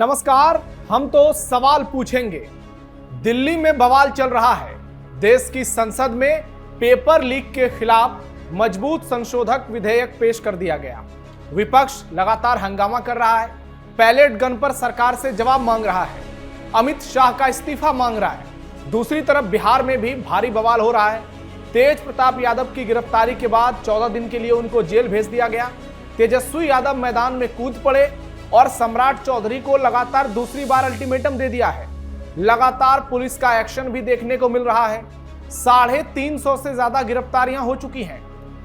नमस्कार। हम तो सवाल पूछेंगे। दिल्ली में बवाल चल रहा है। देश की संसद में पेपर लीक के खिलाफ मजबूत संशोधक विधेयक पेश कर दिया गया। विपक्ष लगातार हंगामा कर रहा है, पैलेट गन पर सरकार से जवाब मांग रहा है, अमित शाह का इस्तीफा मांग रहा है। दूसरी तरफ बिहार में भी भारी बवाल हो रहा है। तेज प्रताप यादव की गिरफ्तारी के बाद 14 दिन के लिए उनको जेल भेज दिया गया। तेजस्वी यादव मैदान में कूद पड़े और सम्राट चौधरी को लगातार दूसरी बार अल्टीमेटम दे दिया है। लगातार पुलिस का एक्शन भी देखने को मिल रहा है। 350 से ज्यादा गिरफ्तारियां हो चुकी हैं।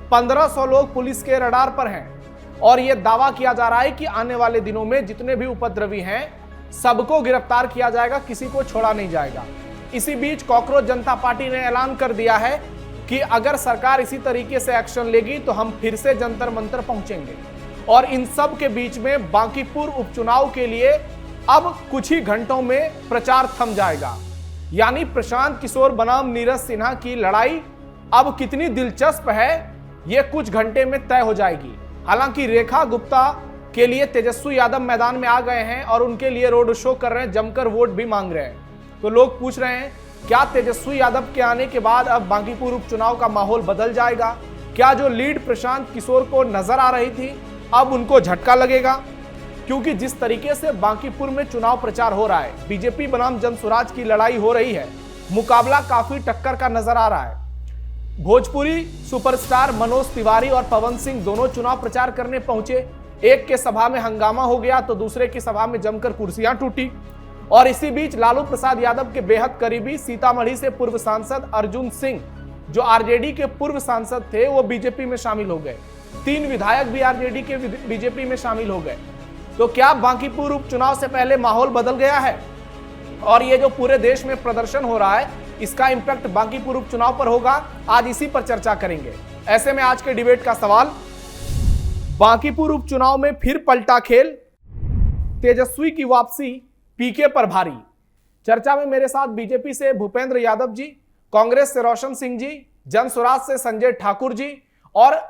1500 लोग पुलिस के रडार पर हैं और यह दावा किया जा रहा है कि आने वाले दिनों में जितने भी उपद्रवी हैं सबको गिरफ्तार किया जाएगा, किसी को छोड़ा नहीं जाएगा। इसी बीच कॉकरोच जनता पार्टी ने ऐलान कर दिया है कि अगर सरकार इसी तरीके से एक्शन लेगी तो हम फिर से जंतर मंतर पहुंचेंगे। और इन सब के बीच में बांकीपुर उपचुनाव के लिए अब कुछ ही घंटों में प्रचार थम जाएगा। यानी प्रशांत किशोर बनाम नीरज सिन्हा की लड़ाई अब कितनी दिलचस्प है यह कुछ घंटे में तय हो जाएगी। हालांकि रेखा गुप्ता के लिए तेजस्वी यादव मैदान में आ गए हैं और उनके लिए रोड शो कर रहे हैं, जमकर वोट भी मांग रहे हैं। तो लोग पूछ रहे हैं क्या तेजस्वी यादव के आने के बाद अब बांकीपुर उपचुनाव का माहौल बदल जाएगा? क्या जो लीड प्रशांत किशोर को नजर आ रही थी अब उनको झटका लगेगा? क्योंकि जिस तरीके से बांकीपुर में चुनाव प्रचार हो रहा है, बीजेपी बनाम जनसुराज की लड़ाई हो रही है, मुकाबला काफी टक्कर का नजर आ रहा है। भोजपुरी सुपरस्टार मनोज तिवारी और पवन सिंह दोनों चुनाव प्रचार करने पहुंचे। एक के सभा में हंगामा हो गया तो दूसरे की सभा में जमकर कुर्सियां टूटी। और इसी बीच लालू प्रसाद यादव के बेहद करीबी सीतामढ़ी से पूर्व सांसद अर्जुन सिंह, जो आरजेडी के पूर्व सांसद थे, वो बीजेपी में शामिल हो गए। 3 विधायक भी आरजेडी के बीजेपी में शामिल हो गए। तो क्या बांकीपुर उपचुनाव से पहले माहौल बदल गया है और ये जो पूरे देश में प्रदर्शन हो रहा है इसका इंपैक्ट बांकीपुर उपचुनाव पर होगा? आज इसी पर चर्चा करेंगे। ऐसे में आज के डिबेट का सवाल, बांकीपुर उपचुनाव में फिर पलटा खेल, तेजस्वी की वापसी पीके पर भारी। चर्चा में मेरे साथ बीजेपी से भूपेंद्र यादव जी, कांग्रेस से रोशन सिंह जी, जनसुराज से संजय ठाकुर जी और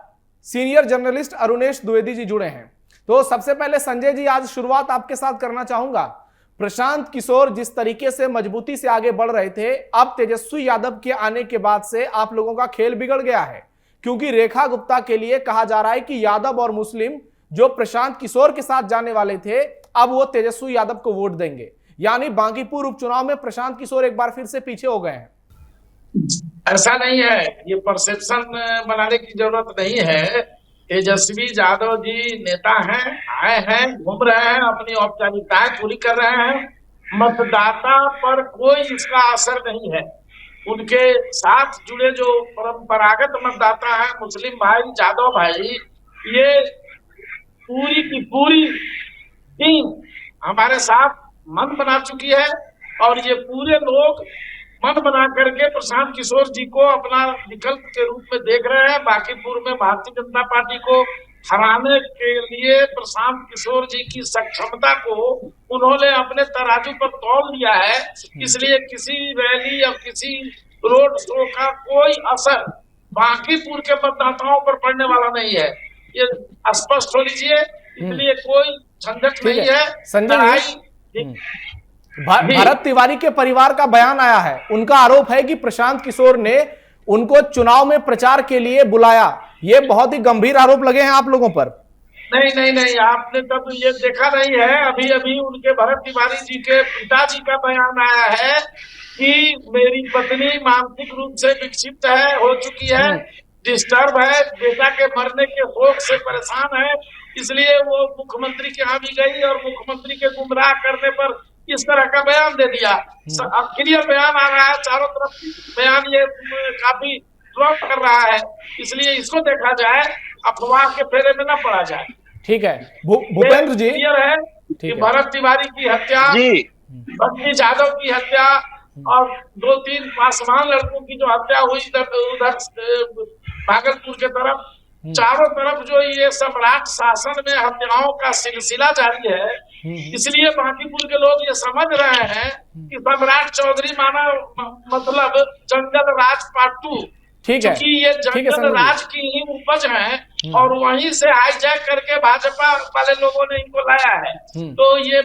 सीनियर जर्नलिस्ट अरुणेश द्विवेदी जी जुड़े हैं। तो सबसे पहले संजय जी, आज शुरुआत आपके साथ करना चाहूंगा। प्रशांत किशोर जिस तरीके से मजबूती से आगे बढ़ रहे थे, अब तेजस्वी यादव के आने के बाद से आप लोगों का खेल बिगड़ गया है, क्योंकि रेखा गुप्ता के लिए कहा जा रहा है कि यादव और मुस्लिम जो प्रशांत किशोर के साथ जाने वाले थे अब वो तेजस्वी यादव को वोट देंगे। यानी बांकीपुर उपचुनाव में प्रशांत किशोर एक बार फिर से पीछे हो गए हैं। ऐसा नहीं है, ये परसेप्शन बनाने की जरूरत नहीं है। तेजस्वी यादव जी नेता हैं, आए हैं, घूम रहे हैं, अपनी औपचारिकताएं पूरी कर रहे हैं। मतदाता पर कोई इसका असर नहीं है। उनके साथ जुड़े जो परंपरागत मतदाता हैं, मुस्लिम भाई, यादव भाई, ये पूरी की पूरी टीम हमारे साथ मन बना चुकी है और ये पूरे लोग मन बना करके प्रशांत किशोर जी को अपना विकल्प के रूप में देख रहे हैं। बांकीपुर में भारतीय जनता पार्टी को हराने के लिए प्रशांत किशोर जी की सक्षमता को उन्होंने अपने तराजू पर तौल दिया है। इसलिए किसी रैली या किसी रोड शो का कोई असर बांकीपुर के मतदाताओं पर पड़ने वाला नहीं है, ये स्पष्ट हो लीजिए। इसलिए कोई झंझट नहीं है। संजय, भरत तिवारी के परिवार का बयान आया है। उनका आरोप है कि प्रशांत किशोर ने उनको चुनाव में प्रचार के लिए बुलाया। ये बहुत ही गंभीर आरोप लगे हैं आप लोगों पर। नहीं, आपने तब ये देखा नहीं है। अभी अभी उनके भरत तिवारी जी के पिताजी का बयान आया है कि मेरी पत्नी मानसिक रूप से विक्षिप्त है, हो चुकी है, डिस्टर्ब है, बेटा के मरने के शोक से परेशान है, इसलिए वो मुख्यमंत्री के यहाँ भी गई और मुख्यमंत्री के गुमराह करने पर इस तरह का बयान दे दिया। क्लियर बयान आ रहा है, चारों तरफ बयान ये काफी फ्लॉप कर रहा है। इसलिए इसको देखा जाए, अफवाह के फेरे में न पड़ा जाए। ठीक है भूपेंद्र जी, क्लियर है कि भरत तिवारी की हत्या, बच्ची यादव की हत्या और 2-3 पासवान लड़कों की जो हत्या हुई उधर भागलपुर के तरफ, चारों तरफ जो ये सम्राट शासन में हत्याओं का सिलसिला जारी है। इसलिए बांकीपुर के लोग ये समझ रहे हैं कि सम्राट चौधरी माना मतलब जंगल राज पार्ट 2, क्योंकि ये जंगल राज की ही उपज है और वहीं से हाईजैक करके भाजपा वाले लोगों ने इनको लाया है। तो ये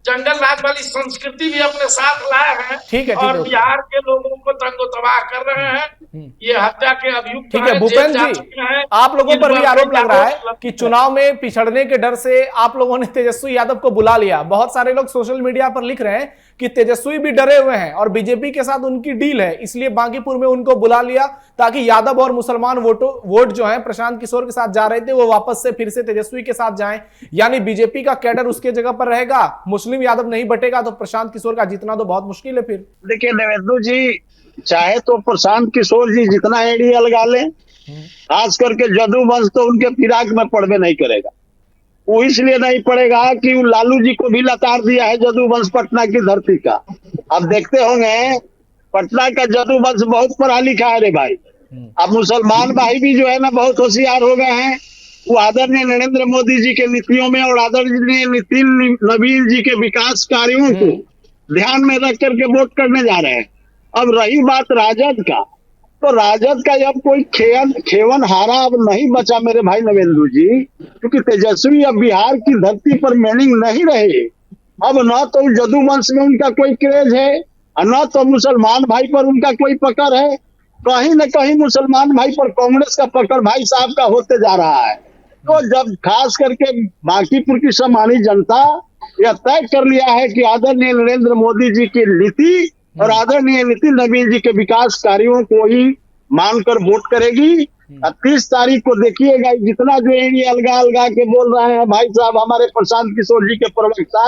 जंगल राज वाली संस्कृति भी अपने साथ लाए हैं। ठीक है, और ठीक है। बिहार के लोगों को तंगो तबाह कर रहे हैं। ये हत्या के अभियुक्त ठीक है हैं, भूपेंद्र जेल जा जी, चुके हैं। आप लोगों इन पर भी आरोप लग रहा है कि है। चुनाव में पिछड़ने के डर से आप लोगों ने तेजस्वी यादव को बुला लिया। बहुत सारे लोग सोशल मीडिया पर लिख रहे हैं कि तेजस्वी भी डरे हुए हैं और बीजेपी के साथ उनकी डील है, इसलिए बांकीपुर में उनको बुला लिया ताकि यादव और मुसलमान वोट जो है प्रशांत किशोर के साथ जा रहे थे वो वापस से फिर से तेजस्वी के साथ जाएं। यानी बीजेपी का कैडर उसके जगह पर रहेगा, मुस्लिम यादव नहीं बटेगा तो प्रशांत किशोर का जीतना तो बहुत मुश्किल है। फिर देखिए देवेंदु जी, चाहे तो प्रशांत किशोर जी जितना एडी लगा ले, खास करके जदू वंश तो उनके फिराक में पड़वे नहीं करेगा। वो इसलिए नहीं पड़ेगा कि वो लालू जी को भी लताड़ दिया है जदू वंश पटना की धरती का। अब देखते होंगे पटना का जदू वंश बहुत पढ़ा लिखा है रे भाई। अब मुसलमान भाई भी जो है ना बहुत होशियार हो गए हैं। वो आदरणीय नरेंद्र मोदी जी के नीतियों में और आदरणीय नितिन नवीन जी के विकास कार्यों को ध्यान में रख करके वोट करने जा रहे हैं। अब रही बात राजद का, तो राजद का अब कोई खेवन हारा अब नहीं बचा मेरे भाई नवेंदु जी, क्योंकि तेजस्वी अब बिहार की धरती पर मैनिंग नहीं रहे। अब न तो जदू वंश में उनका कोई क्रेज है और न तो मुसलमान भाई पर उनका कोई पकड़ है। कहीं न कहीं मुसलमान भाई पर कांग्रेस का पकड़ भाई साहब का होते जा रहा है। तो जब खास करके बांकीपुर की सम्मानित जनता यह तय कर लिया है कि आदरणीय नरेंद्र मोदी जी की नीति और आदरणीय नितिन नवीन जी के विकास कार्यों को ही मानकर वोट करेगी। 30 तारीख को देखिएगा जितना जो ये अलगा अलगा के बोल रहे हैं भाई साहब हमारे प्रशांत किशोर जी के प्रवक्ता,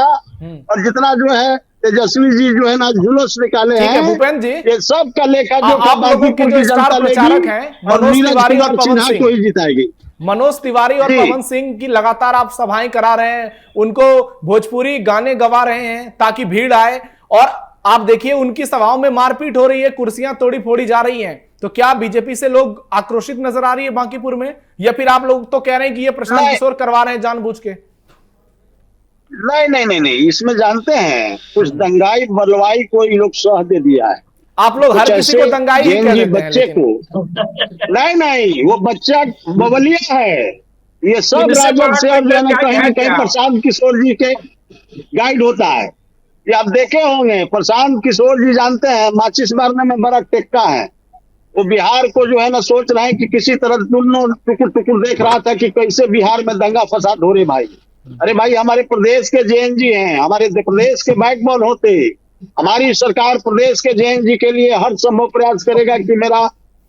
और जितना जो है तेजस्वी जी जो है ना जुलूस निकाले हैं भूपेंद्र जी, ये सब का लेखा जो बांकीपुर की जनता प्रचारक है मनोज तिवारी और पवन सिंह को ही जिताएगी। मनोज तिवारी और पवन सिंह की लगातार आप सभाएं करा रहे हैं, उनको भोजपुरी गाने गवा रहे हैं ताकि भीड़ आए, और आप देखिए उनकी सभाओं में मारपीट हो रही है, कुर्सियां तोड़ी फोड़ी जा रही हैं। तो क्या बीजेपी से लोग आक्रोशित नजर आ रही है बांकीपुर में, या फिर आप लोग तो कह रहे हैं कि ये प्रशांत किशोर करवा रहे हैं जानबूझ के? नहीं नहीं नहीं नहीं, इसमें जानते हैं कुछ दंगाई बलवाई को ये लोग सह दे दिया है। आप लोग हर किसी को दंगाई ही कह देते हैं, बच्चे को नहीं नहीं, वो बच्चा बवलिया है। ये सब राजद से और जो है कहीं ना कहीं प्रशांत किशोर जी के गाइड होता है। ये आप देखे होंगे प्रशांत किशोर जी जानते हैं माचिस मारने में बड़ा टेक्का है। वो बिहार को जो है ना सोच रहे हैं कि किसी तरह दोनों टुकुर टुकुर देख रहा था कि कैसे बिहार में दंगा फसाद हो रहे भाई। अरे भाई हमारे प्रदेश के जेएनजी हैं, हमारे प्रदेश के बैकबोन होते। हमारी सरकार प्रदेश के जेएनजी के लिए हर संभव प्रयास करेगा कि मेरा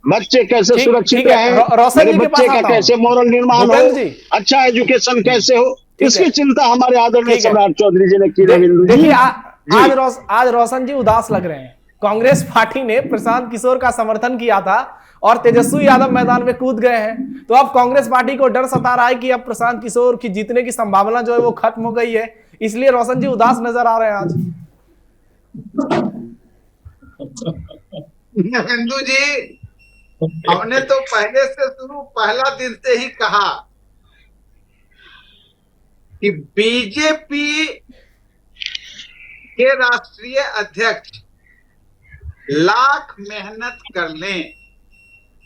बच्चे कैसे सुरक्षित रहे, मेरे बच्चे का कैसे मोरल निर्माण हो, अच्छा एजुकेशन कैसे हो, इसकी चिंता हमारे आदरणीय सम्राट चौधरी जी ने की। देखिए आज रोशन जी उदास लग रहे हैं। कांग्रेस पार्टी ने प्रशांत किशोर का समर्थन किया था और तेजस्वी यादव मैदान में कूद गए हैं, तो अब कांग्रेस पार्टी को डर सता रहा है कि अब प्रशांत किशोर की जीतने की संभावना जो है वो खत्म हो गई है, इसलिए रोशन जी उदास नजर आ रहे हैं आज। हिंदू जी, हमने तो पहले से पहला दिन से ही कहा कि बीजेपी के राष्ट्रीय अध्यक्ष लाख मेहनत कर लें,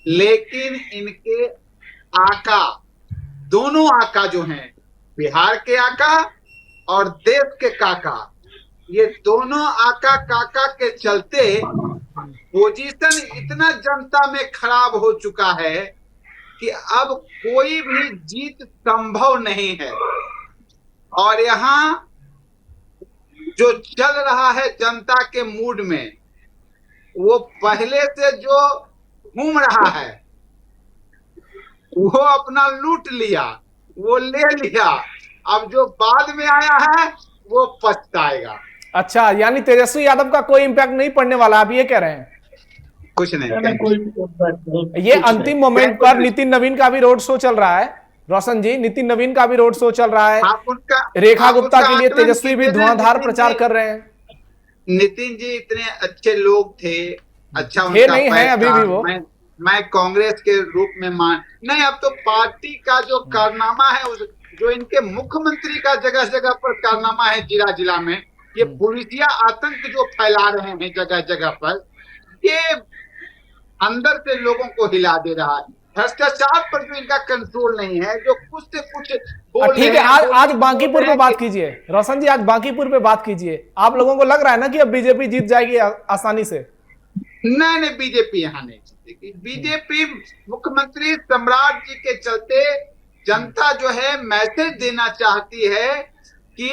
लेकिन इनके आका, दोनों आका जो हैं, बिहार के आका और देश के काका, ये दोनों आका काका के चलते पोजीशन इतना जनता में खराब हो चुका है कि अब कोई भी जीत संभव नहीं है। और यहाँ जो चल रहा है जनता के मूड में, वो पहले से जो घूम रहा है वो अपना लूट लिया, वो ले लिया, अब जो बाद में आया है वो पछताएगा। अच्छा, यानी तेजस्वी यादव का कोई इंपैक्ट नहीं पड़ने वाला, आप ये कह रहे हैं? कुछ नहीं। ये अंतिम मोमेंट पर नितिन नवीन का भी रोड शो चल रहा है। रोशन जी, नितिन नवीन का भी रोड शो चल रहा है। रेखा गुप्ता के लिए तेजस्वी भी धुआंधार प्रचार कर रहे हैं। नितिन जी इतने अच्छे लोग थे, अच्छा उनका नहीं है अभी भी वो। मैं कांग्रेस के रूप में नहीं, अब तो पार्टी का जो कारनामा है, जो इनके मुख्यमंत्री का जगह जगह पर कारनामा है, जिला जिला में ये पुलिसिया आतंक जो फैला रहे हैं जगह जगह पर, ये अंदर से लोगों को हिला दे रहा है। भ्रष्टाचार पर जो इनका कंट्रोल नहीं है, जो कुछ से कुछ बोल ठीक रहे है, हैं, आज बांकीपुर पे बात कीजिए रोशन जी, आज बांकीपुर पे बात कीजिए। आप लोगों को लग रहा है ना कि अब बीजेपी जीत जाएगी आसानी से? नहीं, बीजेपी यहाँ नहीं जीतेगी। बीजेपी मुख्यमंत्री सम्राट जी के चलते जनता जो है मैसेज देना चाहती है कि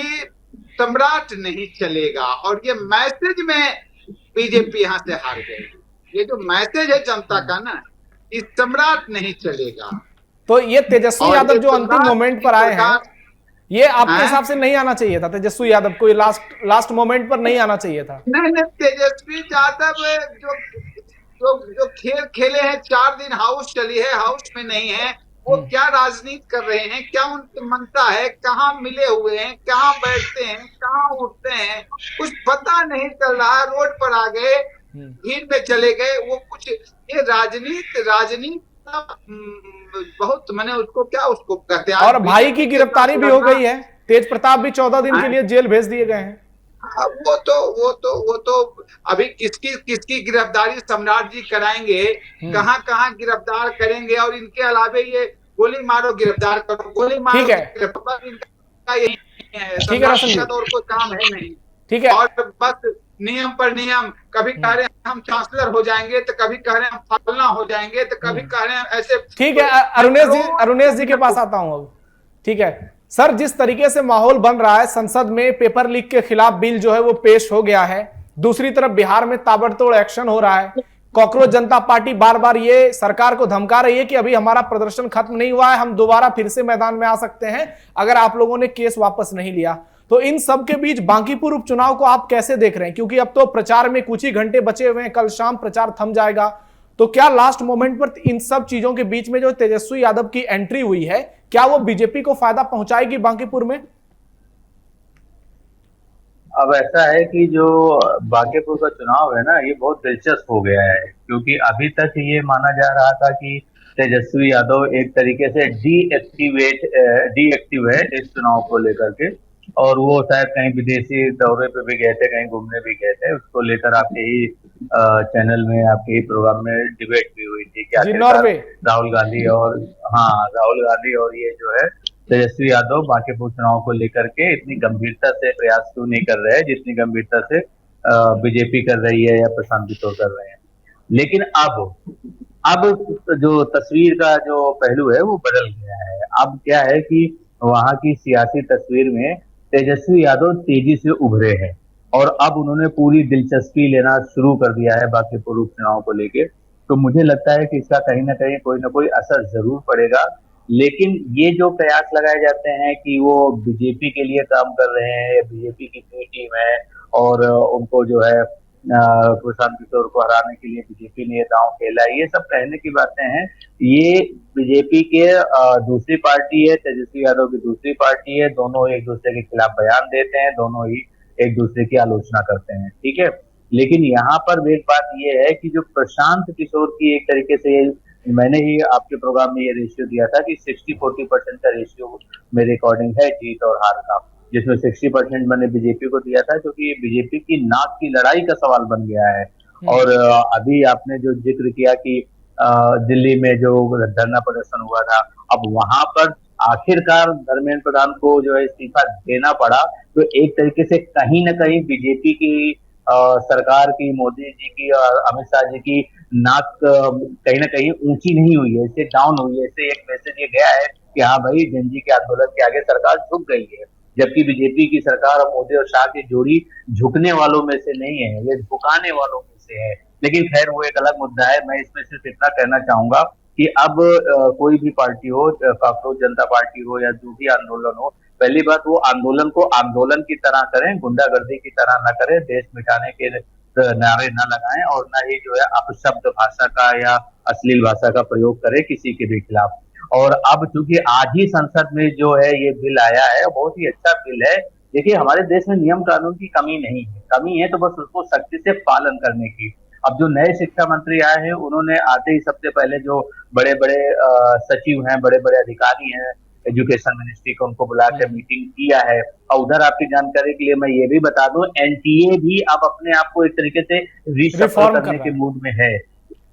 सम्राट नहीं चलेगा, और ये मैसेज में बीजेपी यहाँ से हार गई। ये जो मैसेज है जनता का ना, इस सम्राट नहीं चलेगा। तो ये तेजस्वी और यादव ये जो अंतिम सम्राट मोमेंट की पर आए हैं, सरकार- ये आपके हाँ? हिसाब से नहीं आना चाहिए था तेजस्वी यादव को? लास्ट मोमेंट पर नहीं आना चाहिए था? नहीं, तेजस्वी यादव जो जो जो खेल खेले हैं, 4 दिन हाउस चली है, हाउस में नहीं है, वो क्या राजनीति कर रहे हैं, क्या उनकी मनता है, कहाँ मिले हुए हैं, कहाँ बैठते हैं, कहाँ उठते हैं, कुछ पता नहीं चल रहा। रोड पर आ गए, भीड़ में चले गए, वो कुछ ये राजनीति बहुत, मैंने उसको क्या उसको कहते हैं। और भाई की गिरफ्तारी भी हो गई है, तेज प्रताप भी 14 दिन के लिए जेल भेज दिए गए हैं। वो तो अभी किसकी गिरफ्तारी सम्राट जी कराएंगे, कहाँ कहाँ गिरफ्तार करेंगे, और इनके अलावे ये गोली मारो गिरफ्तार करो, गोली मारो। ठीक है, इनका यही है, ठीक है रोशन जी, और कोई काम है नहीं। ठीक है, और बस नियम पर नियम, कभी कह रहे हैं हम चांसलर हो जाएंगे, तो कभी कह रहे हैं हम फलना हो जाएंगे, तो कभी कह रहे हैं ऐसे। ठीक है। अरुणेश जी के पास आता हूं अब। ठीक है सर, जिस तरीके से माहौल बन रहा है, संसद में पेपर लीक के खिलाफ बिल जो है वो पेश हो गया है, दूसरी तरफ बिहार में ताबड़तोड़ एक्शन हो रहा है। कॉकरोच जनता पार्टी बार बार ये सरकार को धमका रही है कि अभी हमारा प्रदर्शन खत्म नहीं हुआ है, हम दोबारा फिर से मैदान में आ सकते हैं अगर आप लोगों ने केस वापस नहीं लिया। तो इन सब के बीच बांकीपुर उपचुनाव को आप कैसे देख रहे हैं? क्योंकि अब तो प्रचार में कुछ ही घंटे बचे हुए हैं, कल शाम प्रचार थम जाएगा। तो क्या लास्ट मोमेंट पर इन सब चीजों के बीच में जो तेजस्वी यादव की एंट्री हुई है, क्या वो बीजेपी को फायदा पहुंचाएगी बांकीपुर में? अब ऐसा है कि जो बांकीपुर का चुनाव है ना, ये बहुत दिलचस्प हो गया है, क्योंकि अभी तक ये माना जा रहा था कि तेजस्वी यादव एक तरीके से डीएक्टिव है इस चुनाव को लेकर के, और वो शायद कहीं विदेशी दौरे पे भी गए थे, कहीं घूमने भी गए थे। उसको लेकर आपके ही चैनल में, आपके ही प्रोग्राम में डिबेट भी हुई थी कि आखिरकार राहुल गांधी और ये जो है तेजस्वी यादव बांकीपुर चुनाव को लेकर के इतनी गंभीरता से प्रयास क्यों नहीं कर रहे हैं जितनी गंभीरता से बीजेपी कर रही है या प्रशांत किशोर कर रहे हैं। लेकिन अब जो तस्वीर का जो पहलू है वो बदल गया है। अब क्या है कि वहां की सियासी तस्वीर में तेजस्वी यादव तेजी से उभरे हैं, और अब उन्होंने पूरी दिलचस्पी लेना शुरू कर दिया है बांकीपुर उपचुनाव को लेके। तो मुझे लगता है कि इसका कहीं ना कहीं कोई ना कोई असर जरूर पड़ेगा। लेकिन ये जो प्रयास लगाए जाते हैं कि वो बीजेपी के लिए काम कर रहे हैं, बीजेपी की बी टीम है, और उनको जो है प्रशांत किशोर को हराने के लिए बीजेपी ने ये दांव खेला, ये सब कहने की बातें हैं। ये बीजेपी के दूसरी पार्टी है, तेजस्वी यादव की दूसरी पार्टी है, दोनों एक दूसरे के खिलाफ बयान देते हैं, दोनों ही एक दूसरे की आलोचना करते हैं, ठीक है। लेकिन यहाँ पर एक बात ये है कि जो प्रशांत किशोर की एक तरीके से, मैंने ही आपके प्रोग्राम में ये रेशियो दिया था कि 60-40% का रेशियो मेरे अकॉर्डिंग है जीत और हार का, जिसमें 60% मैंने बीजेपी को दिया था, क्योंकि बीजेपी की नाक की लड़ाई का सवाल बन गया है। और अभी आपने जो जिक्र किया कि दिल्ली में जो धरना प्रदर्शन हुआ था, अब वहां पर आखिरकार धर्मेंद्र प्रधान को जो है इस्तीफा देना पड़ा, तो एक तरीके से कहीं ना कहीं बीजेपी की सरकार की, मोदी जी की और अमित शाह जी की नाक कहीं ना कहीं ऊंची नहीं हुई है, इससे डाउन हुई है। इससे एक मैसेज ये गया है कि हाँ भाई, जनजी के आंदोलन के आगे सरकार झुक गई है, जबकि बीजेपी की सरकार और मोदी और शाह की जोड़ी झुकने वालों में से नहीं है, ये झुकाने वालों में से है। लेकिन खैर वो एक अलग मुद्दा है। मैं इसमें सिर्फ इतना कहना चाहूंगा कि अब कोई भी पार्टी हो, कॉकरोच जनता पार्टी हो या जो भी आंदोलन हो, पहली बात वो आंदोलन को आंदोलन की तरह करें, गुंडागर्दी की तरह न करें, देश मिटाने के नारे न लगाएं, और न ही जो है अपशब्द भाषा का या अश्लील भाषा का प्रयोग करें किसी के भी खिलाफ। और अब चूंकि आज ही संसद में जो है ये बिल आया है, बहुत ही अच्छा बिल है। देखिए, हमारे देश में नियम कानून की कमी नहीं है, कमी है तो बस उसको सख्ती से पालन करने की। अब जो नए शिक्षा मंत्री आए हैं, उन्होंने आते ही सबसे पहले जो बड़े बड़े सचिव हैं, बड़े बड़े अधिकारी हैं एजुकेशन मिनिस्ट्री को, उनको बुला कर मीटिंग किया है। और उधर आपकी जानकारी के लिए मैं ये भी बता दूं, एनटीए भी अब अपने आप को एक तरीके से रिफॉर्म करने के मूड में है।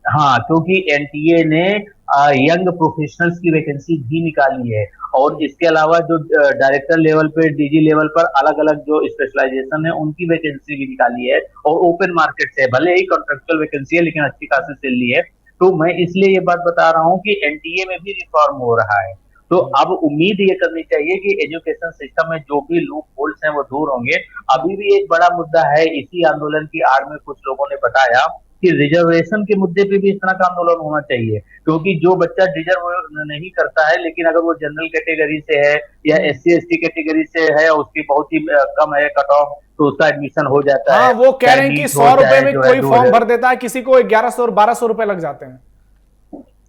हाँ, क्योंकि एनटीए ने यंग प्रोफेशनल्स की वैकेंसी भी निकाली है, और इसके अलावा जो डायरेक्टर लेवल पे, डीजी लेवल पर अलग अलग जो स्पेशलाइजेशन है उनकी वैकेंसी भी निकाली है, और ओपन मार्केट से, भले ही कॉन्ट्रेक्चुअल वैकेंसी है लेकिन अच्छी खासी सैलरी है। तो मैं इसलिए ये बात बता रहा हूँ कि एनटीए में भी रिफॉर्म हो रहा है, तो अब उम्मीद ये करनी चाहिए कि एजुकेशन सिस्टम में जो भी लूप होल्स हैं वो दूर होंगे। अभी भी एक बड़ा मुद्दा है, इसी आंदोलन की आड़ में कुछ लोगों ने बताया कि रिजर्वेशन के मुद्दे पे भी इस तरह का आंदोलन होना चाहिए, क्योंकि जो बच्चा डिजर्व नहीं करता है लेकिन अगर वो जनरल कैटेगरी से है या SC ST कैटेगरी से है, उसकी बहुत ही कम है कट ऑफ, तो उसका एडमिशन हो जाता है। हाँ, वो कह रहे हैं कि 100 रुपए में कोई फॉर्म भर देता है, किसी को 1100 और 1200 रुपए लग जाते हैं।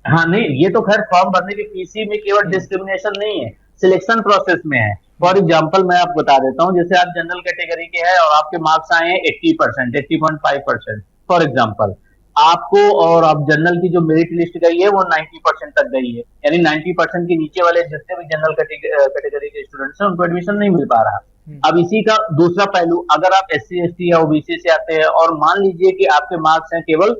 हाँ नहीं, ये तो खैर फॉर्म भरने की पीसी में केवल डिस्क्रिमिनेशन नहीं है, सिलेक्शन प्रोसेस में है। फॉर एग्जांपल मैं आपको बता देता हूँ, जैसे आप जनरल कैटेगरी के हैं और आपके मार्क्स आए हैं 80%, 80.5%, फॉर एग्जांपल आपको, और आप जनरल की जो मेरिट लिस्ट गई है वो 90% तक गई है, यानी 90% के नीचे वाले जितने भी जनरल कैटेगरी के स्टूडेंट्स हैं उनको एडमिशन नहीं मिल पा रहा। अब इसी का दूसरा पहलू, अगर आप SC ST या OBC से आते हैं और मान लीजिए कि आपके मार्क्स हैं केवल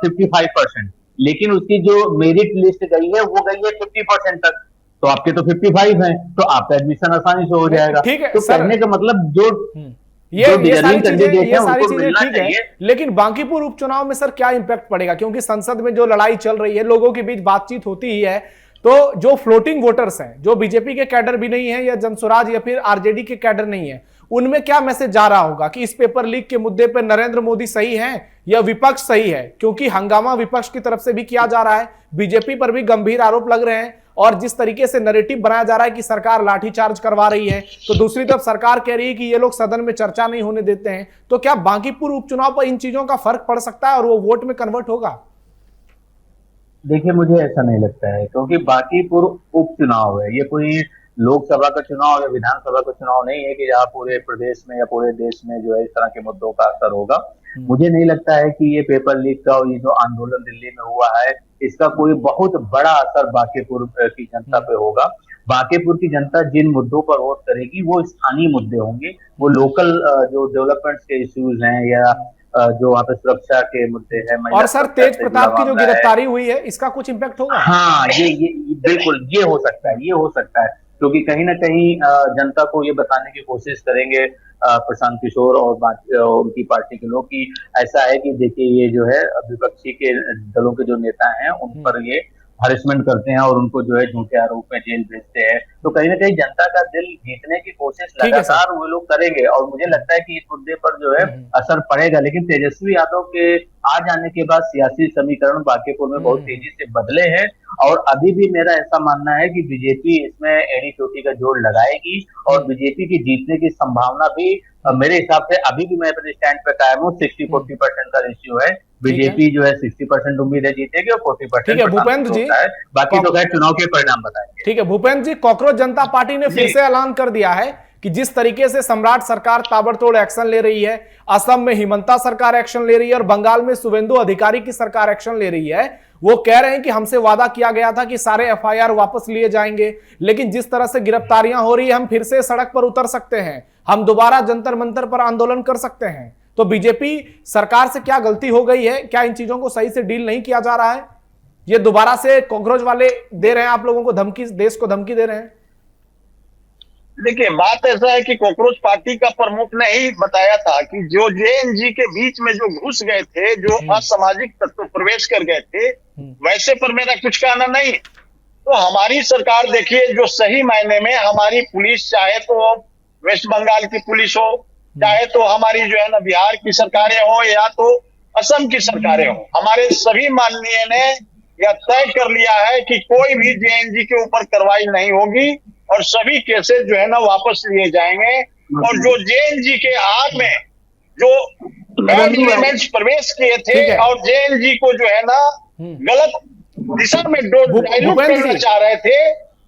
55%, लेकिन उसकी जो मेरिट लिस्ट गई है वो गई है 50% तक, तो आपके तो 55 हैं, तो आपका एडमिशन आसानी से हो जाएगा। ठीक है, तो कहने का मतलब जो ये सारी चीजें ठीक है, चाहिए। लेकिन बांकीपुर उपचुनाव में सर क्या इंपैक्ट पड़ेगा? क्योंकि संसद में जो लड़ाई चल रही है, लोगों के बीच बातचीत होती ही है, तो जो फ्लोटिंग वोटर्स हैं, जो बीजेपी के कैडर भी नहीं है या जनसुराज या फिर आरजेडी के कैडर नहीं है, उनमें क्या मैसेज जा रहा होगा कि इस पेपर लीक के मुद्दे पर नरेंद्र मोदी सही है या विपक्ष सही है? क्योंकि हंगामा विपक्ष की तरफ से भी किया जा रहा है, बीजेपी पर भी गंभीर आरोप लग रहे हैं, और जिस तरीके से नैरेटिव बनाया जा रहा है कि सरकार लाठीचार्ज करवा रही है, तो दूसरी तरफ सरकार कह रही है कि ये लोग सदन में चर्चा नहीं होने देते हैं। तो क्या बांकीपुर उपचुनाव पर इन चीजों का फर्क पड़ सकता है और वो वोट में कन्वर्ट होगा? देखिए, मुझे ऐसा नहीं लगता है, क्योंकि बांकीपुर उपचुनाव है, ये कोई लोकसभा का चुनाव या विधानसभा का चुनाव नहीं है कि जहाँ पूरे प्रदेश में या पूरे देश में जो है इस तरह के मुद्दों का असर होगा। मुझे नहीं लगता है कि ये पेपर लीक का और ये जो आंदोलन दिल्ली में हुआ है इसका कोई बहुत बड़ा असर बांकीपुर की जनता पे होगा। बांकीपुर की जनता जिन मुद्दों पर वोट करेगी वो स्थानीय मुद्दे होंगे, वो लोकल जो डेवलपमेंट के इश्यूज हैं या जो वहाँ पे सुरक्षा के मुद्दे हैं। और सर तेज प्रताप की जो गिरफ्तारी हुई है, इसका कुछ इम्पैक्ट होगा? हाँ, ये बिल्कुल ये हो सकता है, ये हो सकता है, क्योंकि कहीं ना कहीं जनता को ये बताने की कोशिश करेंगे प्रशांत किशोर और उनकी पार्टी के लोग कि ऐसा है कि देखिए ये जो है विपक्षी के दलों के जो नेता हैं उन पर ये हरेसमेंट करते हैं और उनको जो है झूठे आरोप में जेल भेजते हैं। तो कहीं ना कहीं जनता का दिल जीतने की कोशिश लगातार वो लोग करेंगे, और मुझे लगता है कि इस मुद्दे पर जो है असर पड़ेगा। लेकिन तेजस्वी यादव के आ जाने के बाद सियासी समीकरण बांकीपुर में बहुत तेजी से बदले हैं, और अभी भी मेरा ऐसा मानना है कि बीजेपी इसमें एड़ी चोटी का जोड़ लगाएगी, और बीजेपी की जीतने की संभावना भी मेरे हिसाब से अभी भी मैं अपने स्टैंड पे कायम हूँ। 60-40% का रेशियो है, बीजेपी जो है 60% उम्मीद है जीतेगी और 40%। ठीक है भूपेंद्र जी, बाकी तो खैर चुनाव के परिणाम बताएंगे। ठीक है भूपेंद्र जी, कॉकरोच जनता पार्टी ने फिर से ऐलान कर दिया है कि जिस तरीके से सम्राट सरकार ताबड़तोड़ एक्शन ले रही है, असम में हिमंता सरकार एक्शन ले रही है और बंगाल में शुवेंदु अधिकारी की सरकार एक्शन ले रही है, वो कह रहे हैं कि हमसे वादा किया गया था कि सारे FIR वापस लिए जाएंगे, लेकिन जिस तरह से गिरफ्तारियां हो रही है हम फिर से सड़क पर उतर सकते हैं, हम दोबारा जंतर मंतर पर आंदोलन कर सकते हैं। तो बीजेपी सरकार से क्या गलती हो गई है? क्या इन चीजों को सही से डील नहीं किया जा रहा है? ये दोबारा से कॉकरोच वाले दे रहे हैं आप लोगों को धमकी, देश को धमकी दे रहे हैं? देखिए, बात ऐसा है कि कॉकरोच पार्टी का प्रमुख ने ही बताया था कि जो JNG के बीच में जो घुस गए थे, जो असामाजिक तत्व प्रवेश कर गए थे, वैसे पर मेरा कुछ कहना नहीं। तो हमारी सरकार देखिए, जो सही मायने में हमारी पुलिस, चाहे तो वेस्ट बंगाल की पुलिस हो, चाहे तो हमारी जो है ना बिहार की सरकारें हो या तो असम की सरकारें हो, हमारे सभी माननीय ने यह तय कर लिया है कि कोई भी JNG के ऊपर कार्रवाई नहीं होगी और सभी केसेस जो है ना वापस लिए जाएंगे। और जो JNG के आग में जो एलिमेंट्स प्रवेश किए थे और JNG को जो है ना गलत दिशा में डाइल्यूट करना चाह रहे थे,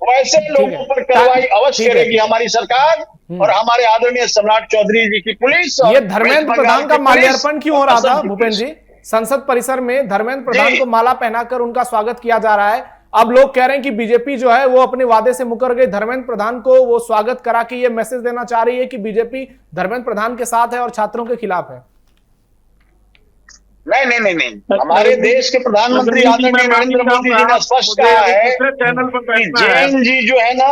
वैसे लोगों पर कार्रवाई अवश्य करेगी हमारी सरकार और हमारे आदरणीय सम्राट चौधरी जी की पुलिस। ये धर्मेंद्र प्रधान का माल्यार्पण क्यों हो रहा था भूपेंद्र जी? संसद परिसर में धर्मेंद्र प्रधान को माला पहनाकर उनका स्वागत किया जा रहा है। अब लोग कह रहे हैं कि बीजेपी जो है वो अपने वादे से मुकर गई, धर्मेंद्र प्रधान को वो स्वागत करा के ये मैसेज देना चाह रही है कि बीजेपी धर्मेंद्र प्रधान के साथ है और छात्रों के खिलाफ है। नहीं। हमारे देश के प्रधानमंत्री आदरणीय नरेंद्र मोदी जी ने स्पष्ट कहा है चैनल पर कि बैठना है। जैन जी जो है ना,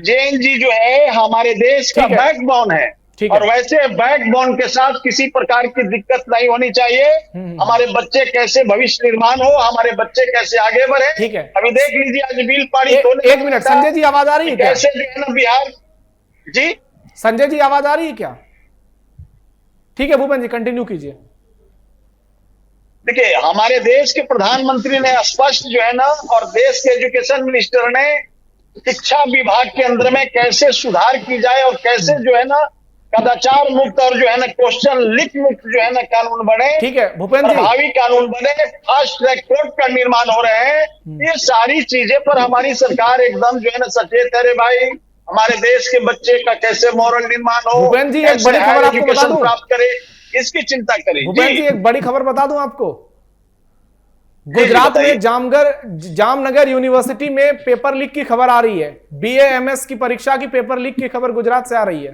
जैन जी जो है हमारे देश का ठीक है। बैकबोन है, ठीक है। और वैसे बैकबोन के साथ किसी प्रकार की दिक्कत नहीं होनी चाहिए। हमारे बच्चे कैसे भविष्य निर्माण हो, हमारे बच्चे कैसे आगे बढ़े। ठीक है। अभी देख लीजिए आज बिल पारित होने, एक मिनट संजय जी, आवाज आ रही है क्या? कैसे जो है ना बिहार जी, संजय जी आवाज आ रही है क्या? ठीक है भूपेंद्र जी कंटिन्यू कीजिए। देखिए हमारे देश के प्रधानमंत्री ने स्पष्ट जो है ना, और देश के एजुकेशन मिनिस्टर ने शिक्षा विभाग के अंदर में कैसे सुधार की जाए और कैसे जो है ना कदाचार मुक्त और जो है ना क्वेश्चन लीक मुक्त जो है ना कानून बने। ठीक है भूपेंद्र जी, प्रभावी कानून बने, फास्ट ट्रैक कोर्ट का निर्माण हो रहे हैं। ये सारी चीजें पर हमारी सरकार एकदम जो है ना सचेत है रे भाई। हमारे देश के बच्चे का कैसे मॉरल निर्माण हो, भूपेंद्र जी, एक कैसे बड़ी खबर हायर आपको बता एजुकेशन दूं? प्राप्त करे, इसकी चिंता करें। भूपेंद्र जी एक बड़ी खबर बता दूं आपको। गुजरात में जामनगर यूनिवर्सिटी में पेपर लीक की खबर आ रही है। BA MS की परीक्षा की पेपर लीक की खबर गुजरात से आ रही है।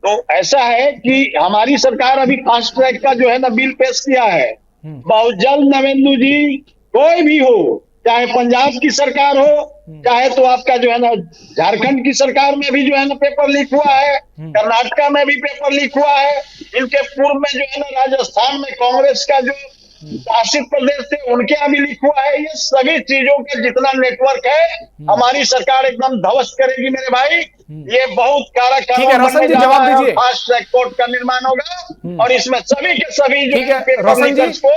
तो ऐसा है कि हमारी सरकार अभी फास्ट ट्रैक का जो है ना बिल पेश किया है। बहुत जल्द नवेंदु जी, कोई भी हो, चाहे पंजाब की सरकार हो, चाहे तो आपका जो है ना झारखंड की सरकार में भी जो है ना पेपर लीक हुआ है, कर्नाटका में भी पेपर लीक हुआ है, इनके पूर्व में जो है ना राजस्थान में कांग्रेस का जो शासित प्रदेश थे उनके यहाँ भी लीक हुआ है। ये सभी चीजों का जितना नेटवर्क है हमारी सरकार एकदम ध्वस्त करेगी मेरे भाई। ये बहुत काला कानून बनने जा रहा है और फास्ट ट्रैक कोर्ट का निर्माण होगा और इसमें सभी के सभी जो है पेपर लीकर्स को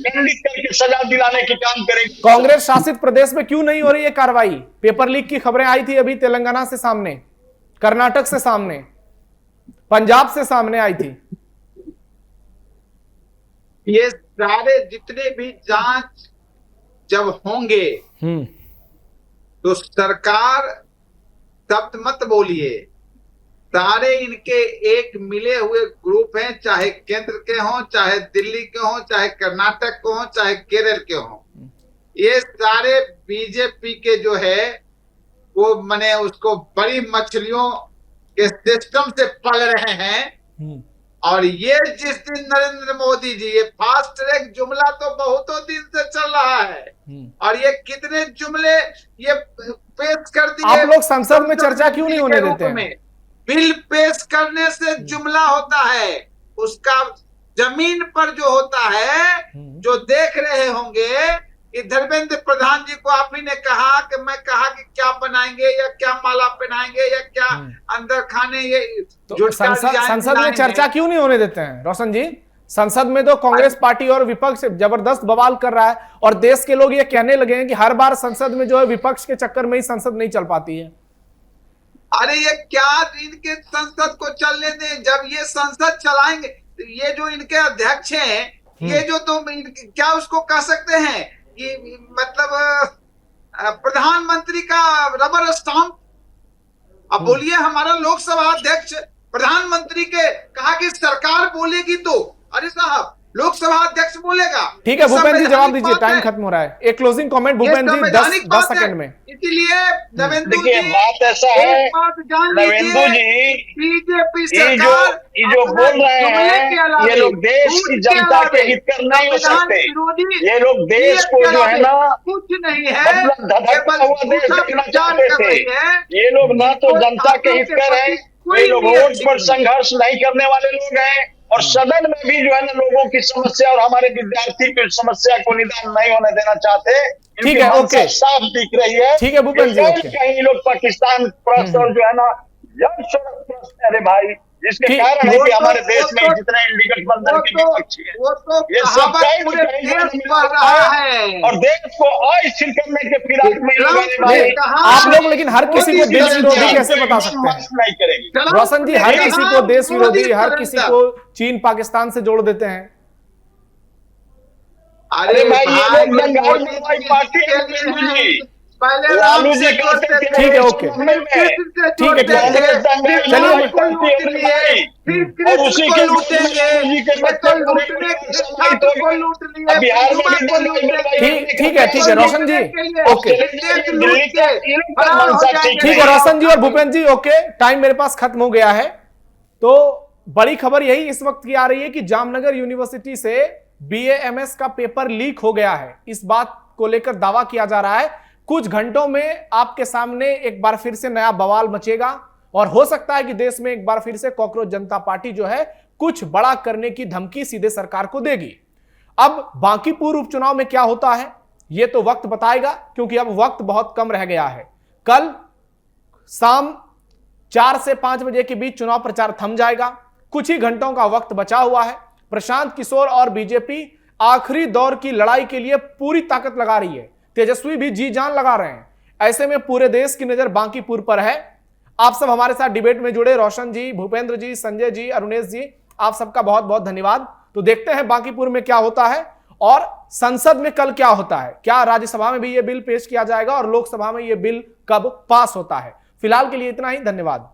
दंडित करके सजा दिलाने की काम करेगी। कांग्रेस शासित प्रदेश में क्यों नहीं हो रही है कार्रवाई? पेपर लीक की खबरें आई थी अभी तेलंगाना से सामने, कर्नाटक से सामने, पंजाब से सामने आई थी। ये सारे जितने भी जांच जब होंगे तो सरकार शब्द मत बोलिए, सारे इनके एक मिले हुए ग्रुप हैं, चाहे केंद्र के हों, चाहे दिल्ली के हों, चाहे कर्नाटक के हों, चाहे केरल के हों। ये सारे बीजेपी के जो है वो मने उसको बड़ी मछलियों के सिस्टम से पल रहे हैं। और ये जिस दिन नरेंद्र मोदी जी, ये फास्ट ट्रैक जुमला तो बहुतों दिन से चल रहा है और ये कितने जुमले ये पेश कर दिए। आप लोग संसद में चर्चा क्यों नहीं होने देते हैं? बिल पेश करने से जुमला होता है, उसका जमीन पर जो होता है, जो देख रहे होंगे कि धर्मेंद्र प्रधान जी को आप ही ने कहा कि मैं कहा कि क्या बनाएंगे या क्या माला पहनाएंगे या क्या अंदर खाने, ये तो संसद में चर्चा क्यों नहीं होने देते हैं रोशन जी? संसद में तो कांग्रेस पार्टी और विपक्ष जबरदस्त बवाल कर रहा है और देश के लोग ये कहने लगे हैं कि हर बार संसद में जो है विपक्ष के चक्कर में ही संसद नहीं चल पाती है। अरे ये क्या इनके संसद को चलने दें, जब ये संसद चलाएंगे, ये जो इनके अध्यक्ष हैं, ये जो तो क्या उसको कह सकते हैं कि मतलब प्रधानमंत्री का रबर स्टाम्प। अब बोलिए, हमारा लोकसभा अध्यक्ष प्रधानमंत्री के कहा कि सरकार बोलेगी तो, अरे साहब लोकसभा अध्यक्ष बोलेगा। ठीक है भूपेंद्र जी जवाब दीजिए, टाइम खत्म हो रहा है। एक क्लोजिंग कमेंट भूपेंद्र जी 10 सेकंड में। इसीलिए नवेंदु जी, बात ऐसा है नवेंदु जी, बीजेपी सरकार ये जो बोल रहे हैं ये लोग देश की जनता के हित कर नहीं हो सकते। ये लोग देश को जो है ना कुछ नहीं है, मतलब धधकता हुआ देश देखना चाहते थे। ये लोग ना तो जनता के हित कर रहे हैं, ये लोग वोट पर संघर्ष नहीं करने वाले लोग हैं और सदन में भी जो है ना लोगों की समस्या और हमारे विद्यार्थी की समस्या को निदान नहीं होने देना चाहते। ठीक है, ओके, साफ दिख रही है। ठीक है भूपेंद्र जी, ओके। कहीं लोग पाकिस्तान प्रश्न और जो है ना प्रश्न, अरे भाई जिसके कारण है कि हमारे देश में जितने गठबंधन के विपक्षी हैं ये सब और देश को अस्थिर करने के फिराक में आप लोग लेकिन हर किसी को देश विरोधी कैसे बता सकते हैं? नहीं करेंगे रोशन जी, हर किसी को देश विरोधी, हर किसी को चीन पाकिस्तान से जोड़ देते हैं। अरे भाई ये लोग दंगाई पार्टी है, लालू जी ठीक है, ओके, ठीक है, चलिए और उसी के बिहार में ठीक है रोशन जी, ओके, ठीक है रोशन जी और भूपेंद्र जी, ओके, टाइम मेरे पास खत्म हो गया है। तो बड़ी खबर यही इस वक्त की आ रही है कि जामनगर यूनिवर्सिटी से BA-MS का पेपर लीक हो गया है। इस बात को लेकर दावा किया जा रहा है कुछ घंटों में आपके सामने एक बार फिर से नया बवाल मचेगा और हो सकता है कि देश में एक बार फिर से कॉकरोच जनता पार्टी जो है कुछ बड़ा करने की धमकी सीधे सरकार को देगी। अब बांकीपुर उपचुनाव में क्या होता है यह तो वक्त बताएगा, क्योंकि अब वक्त बहुत कम रह गया है। कल शाम 4 से 5 बजे के बीच चुनाव प्रचार थम जाएगा। कुछ ही घंटों का वक्त बचा हुआ है। प्रशांत किशोर और बीजेपी आखिरी दौर की लड़ाई के लिए पूरी ताकत लगा रही है। तेजस्वी भी जी जान लगा रहे हैं। ऐसे में पूरे देश की नजर बांकीपुर पर है। आप सब हमारे साथ डिबेट में जुड़े, रोशन जी, भूपेंद्र जी, संजय जी, अरुणेश जी, आप सबका बहुत बहुत धन्यवाद। तो देखते हैं बांकीपुर में क्या होता है और संसद में कल क्या होता है। क्या राज्यसभा में भी यह बिल पेश किया जाएगा और लोकसभा में यह बिल कब पास होता है। फिलहाल के लिए इतना ही, धन्यवाद।